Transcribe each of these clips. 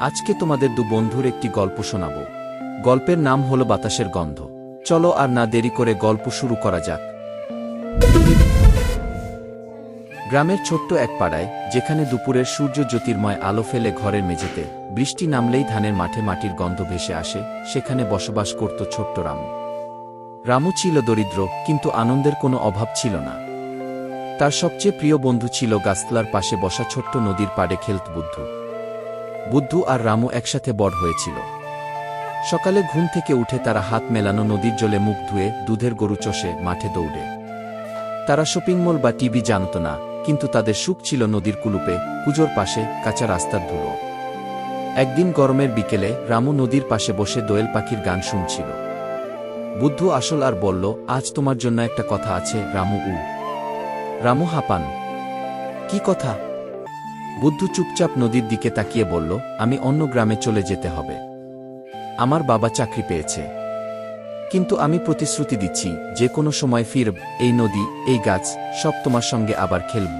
আজকে তোমাদের দু বন্ধুর একটি গল্প শোনাব। গল্পের নাম হলো বাতাসের গন্ধ। চলো আর না দেরি করে গল্প শুরু করা যাক। গ্রামের ছোট্ট এক পাড়ায়, যেখানে দুপুরের সূর্য জ্যোতির্ময় আলো ফেলে ঘরের মেঝেতে, বৃষ্টি নামলেই ধানের মাঠে মাটির গন্ধ ভেসে আসে, সেখানে বসবাস করত ছোট্ট রামু। রামু ছিল দরিদ্র, কিন্তু আনন্দের কোনো অভাব ছিল না। তার সবচেয়ে প্রিয় বন্ধু ছিল গাছতলার পাশে বসা ছোট্ট নদীর পাড়ে খেলত বুদ্ধু। বুদ্ধু আর রামু একসাথে বড় হয়েছিল। সকালে ঘুম থেকে উঠে তারা হাত মেলানো নদীর জলে মুখ ধুয়ে, দুধের গরু চষে, মাঠে দৌড়ে। তারা শপিং মল বা টিভি জানত না, কিন্তু তাদের সুখ ছিল নদীর কুলুপে, কুজোর পাশে, কাঁচা রাস্তার ধুলো। একদিন গরমের বিকেলে রামু নদীর পাশে বসে দোয়েল পাখির গান শুনছিল। বুদ্ধু আসল আর বলল, আজ তোমার জন্য একটা কথা আছে রামু। রামু হাঁপান। কি কথা? বুদ্ধু চুপচাপ নদীর দিকে তাকিয়ে বলল, আমি অন্য গ্রামে চলে যেতে হবে। আমার বাবা চাকরি পেয়েছে। কিন্তু আমি প্রতিশ্রুতি দিচ্ছি, যে কোনো সময় ফিরব। এই নদী, এই গাছ, সব তোমার সঙ্গে আবার খেলব।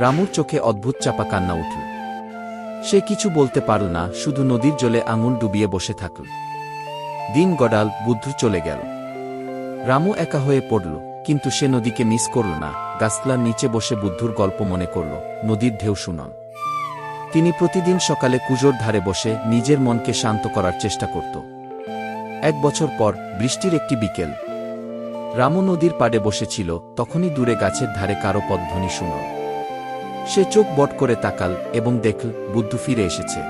রামুর চোখে অদ্ভুত চাপা কান্না উঠল। সে কিছু বলতে পারল না, শুধু নদীর জলে আঙুল ডুবিয়ে বসে থাকল। দিন গড়াল, বুদ্ধু চলে গেল। রামু একা হয়ে পড়ল, কিন্তু সে নদীকে মিস করল না। গাছতলার নিচে বসে বুদ্ধুর গল্প মনে করল, নদীর ঢেউ শুনল। তিনি প্রতিদিন সকালে কুজোর ধারে বসে নিজের মনকে শান্ত করার চেষ্টা করত। এক বছর পর, বৃষ্টির একটি বিকেল, রামু নদীর পাড়ে বসেছিল, তখনই দূরে গাছের ধারে কারো পদধ্বনি শুনল। সে চোখ বট করে তাকাল এবং দেখল বুদ্ধু ফিরে এসেছে।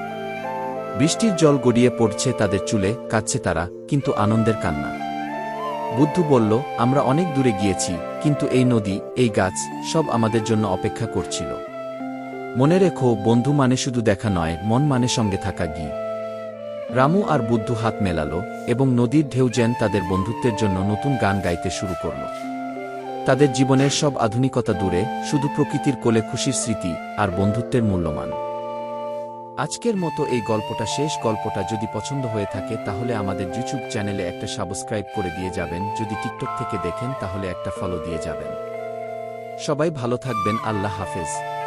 বৃষ্টির জল গড়িয়ে পড়ছে তাদের চুলে, কাঁদছে তারা, কিন্তু আনন্দের কান্না। বুদ্ধু বলল, আমরা অনেক দূরে গিয়েছি, কিন্তু এই নদী, এই গাছ, সব আমাদের জন্য অপেক্ষা করছিল। মনে রেখো, বন্ধু মানে শুধু দেখা নয়, মন মানে সঙ্গে থাকা। রামু আর বুদ্ধু হাত মেলালো, এবং নদীর ঢেউ যেন তাদের বন্ধুত্বের জন্য নতুন গান গাইতে শুরু করল। তাদের জীবনের সব আধুনিকতা দূরে, শুধু প্রকৃতির কোলে খুশির স্মৃতি আর বন্ধুত্বের মূল্যমান। আজকের মতো এই গল্পটা শেষ। গল্পটা যদি পছন্দ হয়ে থাকে তাহলে আমাদের ইউটিউব চ্যানেলে একটা সাবস্ক্রাইব করে দিয়ে যাবেন। যদি টিকটক থেকে দেখেন তাহলে একটা ফলো দিয়ে যাবেন। সবাই ভালো থাকবেন। আল্লাহ হাফেজ।